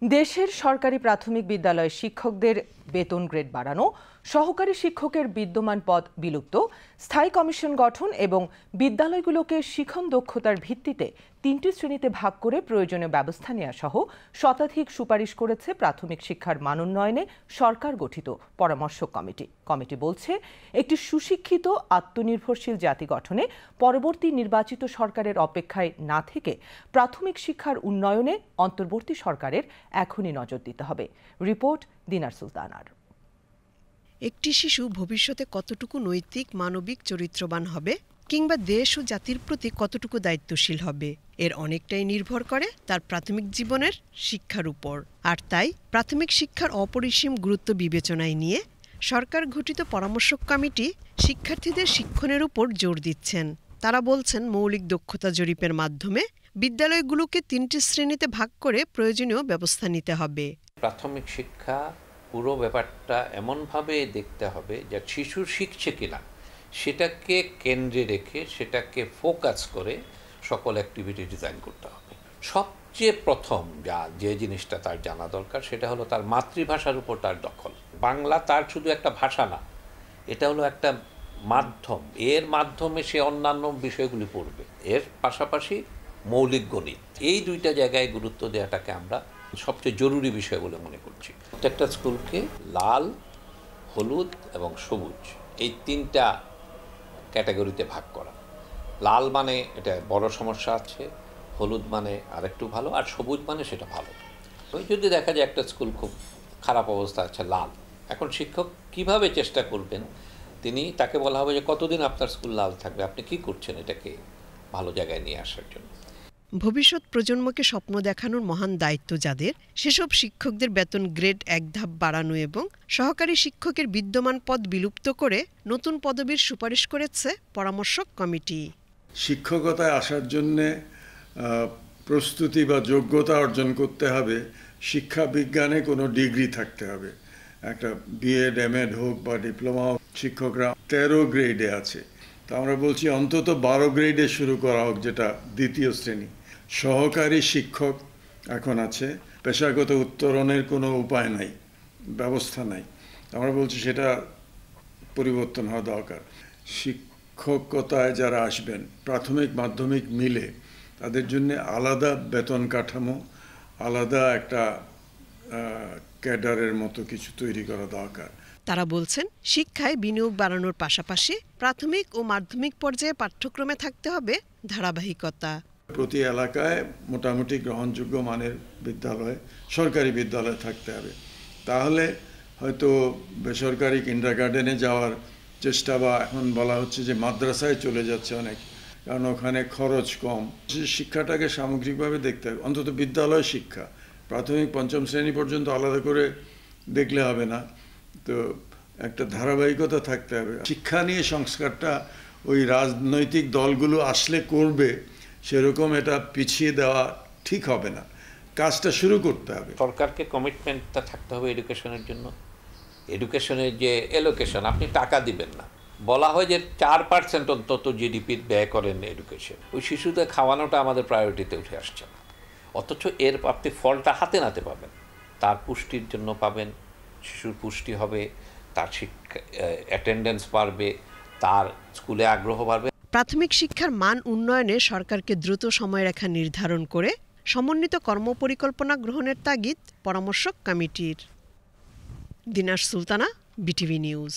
দেশের সরকারি প্রাথমিক বিদ্যালয়ের শিক্ষকদের বেতন গ্রেড বাড়ানো, সহকারী শিক্ষকের বিদ্যমান পদ বিলুপ্ত, স্থায়ী কমিশন গঠন এবং বিদ্যালয়গুলোকে শিক্ষণ দক্ষতার ভিত্তিতে ৩টি শ্রেণীতে ভাগ করে প্রয়োজনীয় ব্যবস্থা নেওয়া সহ শতাধিক সুপারিশ করেছে প্রাথমিক শিক্ষার মান উন্নয়নে সরকার গঠিত পরামর্শক কমিটি। কমিটি বলছে, একটি সুশিক্ষিত আত্মনির্ভরশীল জাতি গঠনে পরবর্তী নির্বাচিত সরকারের অপেক্ষায় না থেকে প্রাথমিক শিক্ষার উন্নয়নে অন্তর্বর্তী সরকারের এখনই নজর দিতে হবে। রিপোর্ট দিনার সুলতানার। একটি শিশু ভবিষ্যতে কতটুকু নৈতিক মানবিক চরিত্রবান হবে কিংবা দেশ ও জাতির প্রতি কতটুকু দায়িত্বশীল হবে, এর অনেকটাই নির্ভর করে তার প্রাথমিক জীবনের শিক্ষার উপর। আর তাই প্রাথমিক শিক্ষার অপরিসীম গুরুত্ব বিবেচনায় নিয়ে সরকার গঠিত পরামর্শক কমিটি শিক্ষার্থীদের শিক্ষণের উপর জোর দিচ্ছেন। তারা বলছেন, মৌলিক দক্ষতা জরিপের মাধ্যমে বিদ্যালয়গুলোকে ৩টি শ্রেণীতে ভাগ করে প্রয়োজনীয় ব্যবস্থা নিতে হবে। প্রাথমিক শিক্ষা পুরো ব্যাপারটা এমনভাবে দেখতে হবে যে শিশু শিখছে কিনা সেটাকে কেন্দ্রে রেখে সেটাকে ফোকাস করে সকল অ্যাক্টিভিটি ডিজাইন করতে হবে। সবচেয়ে প্রথম যে জিনিসটা তার জানা দরকার সেটা হলো তার মাতৃভাষার উপর তার দখল। বাংলা তার শুধু একটা ভাষা না, এটা হলো একটা মাধ্যম। এর মাধ্যমে সে অন্যান্য বিষয়গুলি পড়বে। এর পাশাপাশি মৌলিক গণিত, এই দুইটা জায়গায় গুরুত্ব দেওয়াটাকে আমরা সবচেয়ে জরুরি বিষয় বলে মনে করছি। প্রত্যেকটা স্কুলকে লাল, হলুদ এবং সবুজ এই 3টা ক্যাটাগরিতে ভাগ করা। লাল মানে এটা বড় সমস্যা আছে, হলুদ মানে আরেকটু ভালো, আর সবুজ মানে সেটা ভালো। ওই যদি দেখা যায় একটা স্কুল খুব খারাপ অবস্থা আছে, লাল, এখন শিক্ষক কিভাবে চেষ্টা করবেন? তাকে বলা হবে যে কতদিন আপনার স্কুল লাল থাকবে, আপনি কি করছেন এটাকে ভালো জায়গায় নিয়ে আসার জন্য। ভবিষ্যৎ প্রজন্মকে স্বপ্ন দেখানোর মহান দায়িত্ব যাদের, সেসব শিক্ষকদের বেতন গ্রেড 1 ধাপ বাড়ানো এবং সহকারী শিক্ষকের বিদ্যমান পদ বিলুপ্ত করে নতুন পদবীর সুপারিশ করেছে পরামর্শক কমিটি। শিক্ষকতায় আসার জন্য প্রস্তুতি বা যোগ্যতা অর্জন করতে হবে, শিক্ষা বিজ্ঞানে কোনো ডিগ্রি থাকতে হবে। একটা বিএড, এমএড হোক বা ডিপ্লোমা হোক, শিক্ষকরা 13 গ্রেডে আছে। তা আমরা বলছি অন্তত 12 গ্রেডে শুরু করা হোক, যেটা দ্বিতীয় শ্রেণী। সহকারী শিক্ষক এখন আছে, পেশাগত উত্তরণের কোনো উপায় নাই, ব্যবস্থা নাই। আমরা বলছি সেটা পরিবর্তন হওয়া দরকার। শিক্ষকতায় যারা আসবেন প্রাথমিক মাধ্যমিক মিলে, তাদের জন্য আলাদা বেতন কাঠামো, আলাদা একটা ক্যাডারের মতো কিছু তৈরি করা দরকার। তারা বলছেন, শিক্ষায় বিনিয়োগ বাড়ানোর পাশাপাশি প্রাথমিক ও মাধ্যমিক পর্যায়ে পাঠ্যক্রমে থাকতে হবে ধারাবাহিকতা। প্রতি এলাকায় মোটামুটি গ্রহণযোগ্য মানের বিদ্যালয়, সরকারি বিদ্যালয় থাকতে হবে। তাহলে হয়তো বেসরকারি কিন্ডারগার্টেনে যাওয়ার চেষ্টা, বা এখন বলা হচ্ছে যে মাদ্রাসায় চলে যাচ্ছে অনেক, কারণ ওখানে খরচ কম। শিক্ষাটাকে সামগ্রিকভাবে দেখতে হবে, অন্তত বিদ্যালয় শিক্ষা প্রাথমিক 5ম শ্রেণী পর্যন্ত আলাদা করে দেখলে হবে না, তো একটা ধারাবাহিকতা থাকতে হবে। শিক্ষা নিয়ে সংস্কারটা ওই রাজনৈতিক দলগুলো আসলে করবে, সেরকম এটা পিছিয়ে দেওয়া ঠিক হবে না। কাজটা শুরু করতে হবে। সরকারকে কমিটমেন্টটা থাকতে হবে এডুকেশনের জন্য। এডুকেশনের যে এলোকেশন, আপনি টাকা দিবেন না, বলা হয় যে 4% অন্তত জিডিপির ব্যয় করেন এডুকেশন। ওই শিশুদের খাওয়ানোটা আমাদের প্রায়োরিটিতে উঠে আসছে না, অথচ এর আপনি ফলটা হাতে নাতে পাবেন। তার পুষ্টির জন্য পাবেন, শিশুর পুষ্টি হবে, তার শিক্ষা অ্যাটেন্ডেন্স বাড়বে, তার স্কুলে আগ্রহ বাড়বে। প্রাথমিক শিক্ষার মান উন্নয়নে সরকারকে দ্রুত সময়রেখা নির্ধারণ করে সমন্বিত কর্মপরিকল্পনা গ্রহণের তাগিদ পরামর্শক কমিটির। দিনার সুলতানা, বিটিভি নিউজ।